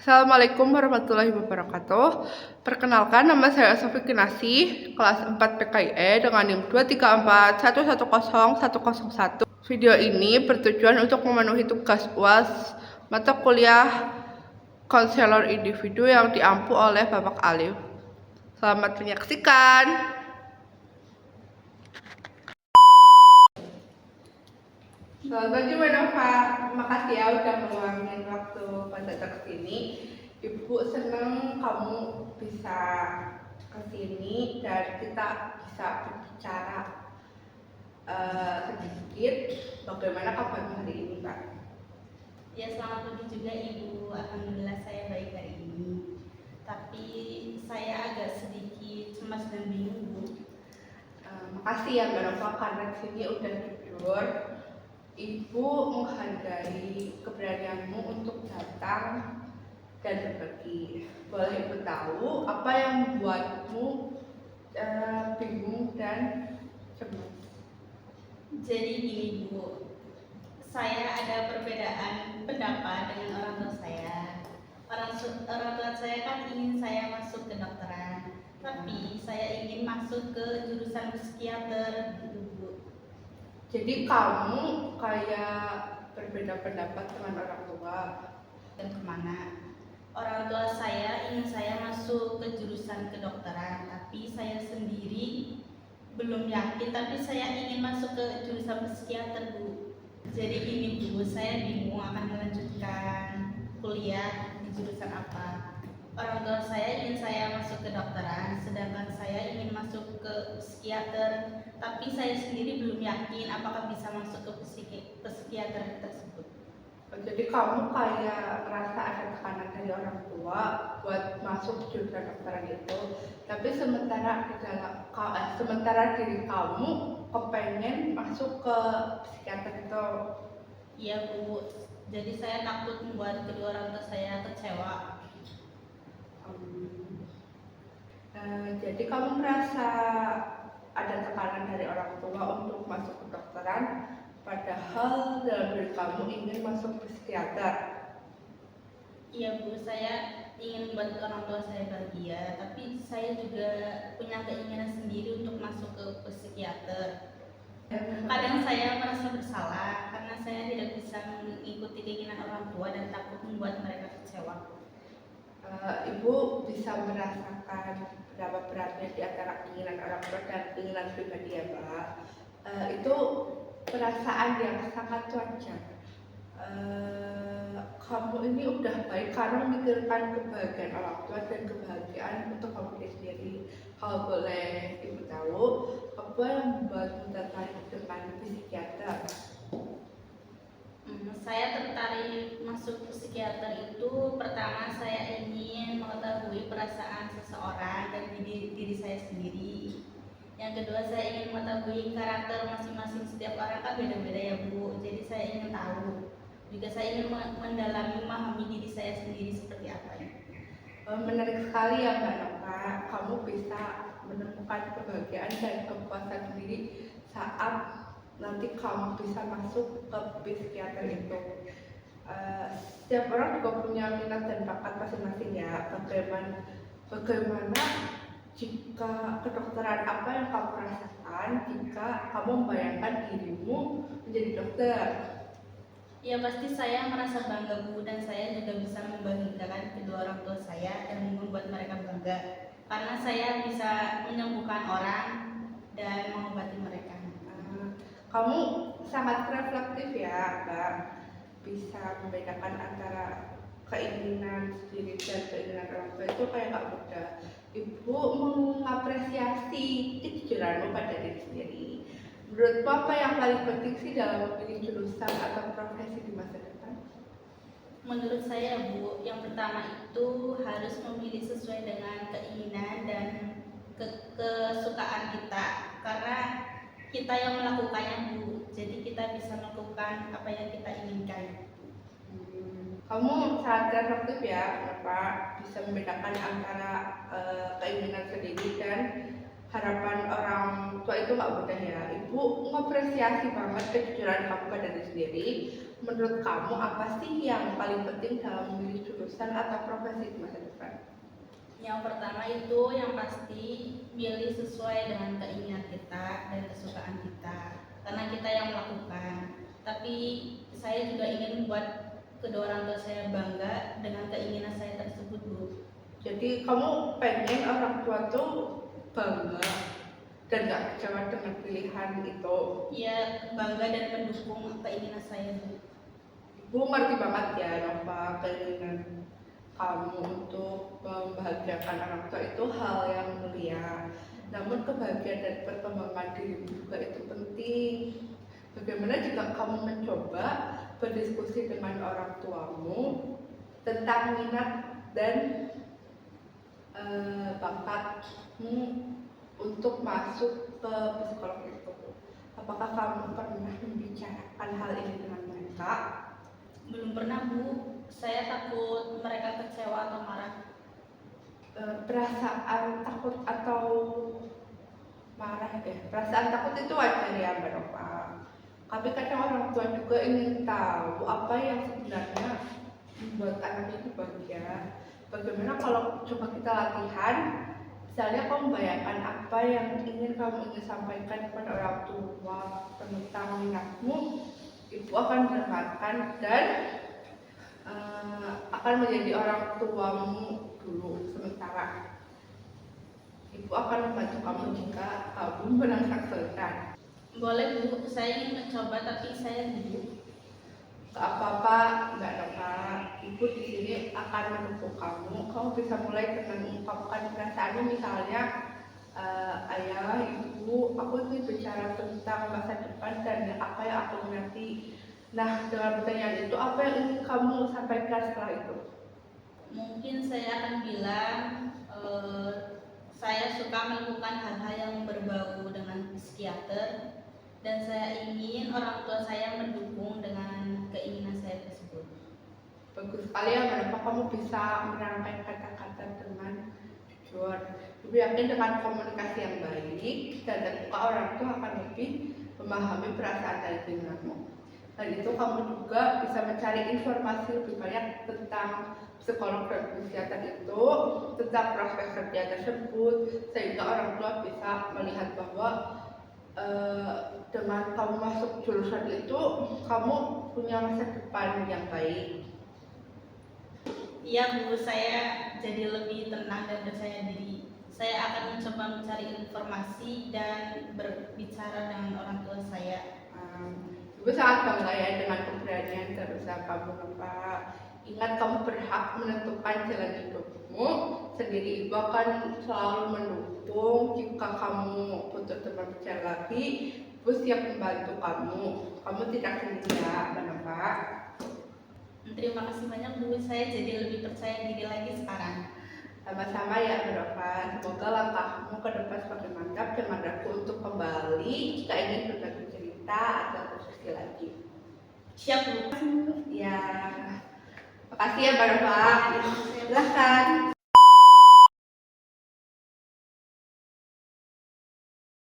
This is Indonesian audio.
Assalamualaikum warahmatullahi wabarakatuh. Perkenalkan, nama saya Sofi Kinasi, kelas 4 PKIE dengan NIM 234110101. Video ini bertujuan untuk memenuhi tugas UAS mata kuliah konselor individu yang diampu oleh Bapak Alif. Selamat menyaksikan. Bagaimana Pak? Terima kasih ya udah meluangkan waktu pada kesini. Ibu senang kamu bisa kesini dan kita bisa berbicara sedikit bagaimana kabarmu hari ini Pak? Ya, selamat pagi juga Ibu. Alhamdulillah saya baik hari ini. Tapi saya agak sedikit cemas dan bingung Bu. Makasih ya Mbak Nova karena sini udah tidur. Ibu menghargai keberanianmu untuk datang dan berbagi. Boleh Ibu tahu apa yang membuatmu bingung dan cemas? Jadi gini Bu, saya ada perbedaan pendapat dengan orang tua saya. Orang tua saya kan ingin saya masuk ke kedokteran, tapi saya ingin masuk ke jurusan psikiater gitu Bu. Jadi kamu kayak berbeda pendapat dengan orang tua Dan kemana? Orang tua saya ingin saya masuk ke jurusan kedokteran, tapi saya sendiri belum yakin, tapi saya ingin masuk ke jurusan psikiater Bu. Jadi gini Bu, saya bingung akan melanjutkan kuliah di jurusan apa. Orang tua saya ingin saya masuk ke kedokteran, sedangkan saya ingin masuk ke psikiater, tapi saya sendiri belum yakin apakah bisa masuk ke psikiater tersebut. jadi kamu kayak merasa ada tekanan dari orang tua buat masuk jurusan kedokteran itu, tapi sementara diri kamu kepengen masuk ke psikiater itu. Iya Bu, jadi saya takut membuat kedua orang tua saya kecewa. Jadi kamu merasa ada tekanan dari orang tua untuk masuk ke kedokteran, padahal dalam diri kamu ingin masuk ke psikiater. Iya Bu, saya ingin membuat orang tua saya bahagia, tapi saya juga punya keinginan sendiri untuk masuk ke psikiater. Kadang saya merasa bersalah karena saya tidak bisa mengikuti keinginan orang tua dan takut membuat mereka kecewa. Ibu bisa merasakan berapa beratnya di antara keinginan orang tua dan keinginan pribadi ya Pak. Itu perasaan yang sangat wajar. Kamu ini udah baik karena memikirkan kebahagiaan orang tua dan kebahagiaan untuk kamu sendiri. Kalau boleh Ibu tahu, apa yang membuatmu tertarik dengan psikiater? Saya tertarik masuk psikiater itu pertama saya ingin mengetahui perasaan seseorang dan diri saya sendiri. Yang kedua saya ingin mengetahui karakter masing-masing, setiap orang kan beda-beda ya Bu. Jadi saya ingin tahu. Juga saya ingin mendalami memahami diri saya sendiri seperti apa ya. Menarik sekali ya Mbak Nova, kamu bisa menemukan kebahagiaan dan kepuasan sendiri saat nanti kamu bisa masuk ke psikiater itu. Setiap orang juga punya minat dan bakat masing-masing ya. Bagaimana jika kedokteran, apa yang kamu rasakan jika kamu membayangkan dirimu menjadi dokter? Ya pasti saya merasa bangga Bu, dan saya juga bisa membahagiakan kedua orang tua saya dan membuat mereka bangga karena saya bisa menyembuhkan orang dan mengobati mereka. Kamu sangat reflektif ya Mbak, bisa membedakan antara keinginan sendiri dan keinginan orang tua itu kayak gak mudah. Ibu mengapresiasi kejujuranmu pada diri sendiri. Menurutmu apa yang paling penting sih dalam memilih jurusan atau profesi di masa depan? Menurut saya Bu, yang pertama itu harus memilih sesuai dengan keinginan dan kesukaan kita, karena kita yang melakukannya Bu, jadi kita bisa melakukan apa yang kita inginkan. Kamu sangat reflektif ya, Bapak bisa membedakan antara keinginan sendiri dan harapan orang tua itu nggak mudah ya. Ibu mengapresiasi banget kejujuran kamu pada diri sendiri. Menurut kamu apa sih yang paling penting dalam memilih jurusan atau profesi di masa depan? Yang pertama itu yang pasti pilih sesuai dengan keinginan kita dan kesukaan kita, karena kita yang melakukan. Tapi saya juga ingin membuat kedua orang tua saya bangga dengan keinginan saya tersebut, Bu. Jadi kamu pengen orang tua tuh bangga dan gak kecewa dengan pilihan itu. Ya, bangga dan mendukung keinginan saya, Bu. Ibu ngerti banget ya Nova, keinginan kamu untuk membahagiakan orang tua itu hal yang mulia. Namun kebahagiaan dan perkembangan diri juga itu penting. Bagaimana jika kamu mencoba berdiskusi dengan orang tuamu tentang minat dan bakatmu untuk masuk ke psikolog itu? Apakah kamu pernah membicarakan hal ini dengan mereka? Belum pernah, Bu. Saya takut mereka kecewa atau marah. Perasaan takut atau marah ya, perasaan takut itu wajar ya Mbak Nova. Tapi kadang orang tua juga ingin tahu apa yang sebenarnya membuat anak itu bahagia. Bagaimana kalau coba kita latihan, misalnya kamu bayangkan apa yang ingin sampaikan kepada orang tua tentang minatmu, ibu akan mendengarkan dan akan menjadi orang tuamu dulu sementara. Ibu akan membantu kamu jika kamu merasa kesulitan. Boleh, Bu. Saya ingin mencoba tapi saya dulu. Gak apa-apa, Mbak Nova. Ibu di sini akan mendukung kamu. Kamu bisa mulai dengan mengungkapkan perasaanmu, misalnya ayah, ibu, aku ingin bicara tentang masa depan dan apa yang aku mengerti. Nah, dengan pertanyaan itu, apa yang ingin kamu sampaikan setelah itu? Mungkin saya akan bilang saya suka melakukan hal-hal yang berbau dengan psikiater dan saya ingin orang tua saya mendukung dengan keinginan saya tersebut. Bagus sekali ya, kenapa kamu bisa merangkai kata-kata dengan jujur. Ibu yakin dengan komunikasi yang baik dan terbuka, orang tua akan lebih memahami perasaan dan keinginanmu. Dan itu kamu juga bisa mencari informasi lebih banyak tentang psikolog dan psikiater itu, tentang prospek kerja tersebut, sehingga orang tua bisa melihat bahwa dengan kamu masuk jurusan itu, kamu punya masa depan yang baik. Iya, Bu, saya jadi lebih tenang dan percaya diri. Saya akan mencoba mencari informasi dan berbicara dengan orang tua saya. Ibu sangat bangga ya dengan keberanian dan usaha kamu, Bapak. Ingat, kamu berhak menentukan jalan hidupmu sendiri. Ibu akan selalu mendukung. Jika kamu butuh teman bicara lagi, Ibu siap membantu kamu. Kamu tidak sendiri ya, Bapak. Terima kasih banyak, Bu. Saya jadi lebih percaya diri lagi sekarang. Sama-sama ya, Bapak. Semoga langkahmu ke depan semakin mantap dan ragu untuk kembali jika ingin berbagi cerita atau diskusi lagi. Siap, Bu. Ya, makasih ya, Bapak. Silahkan.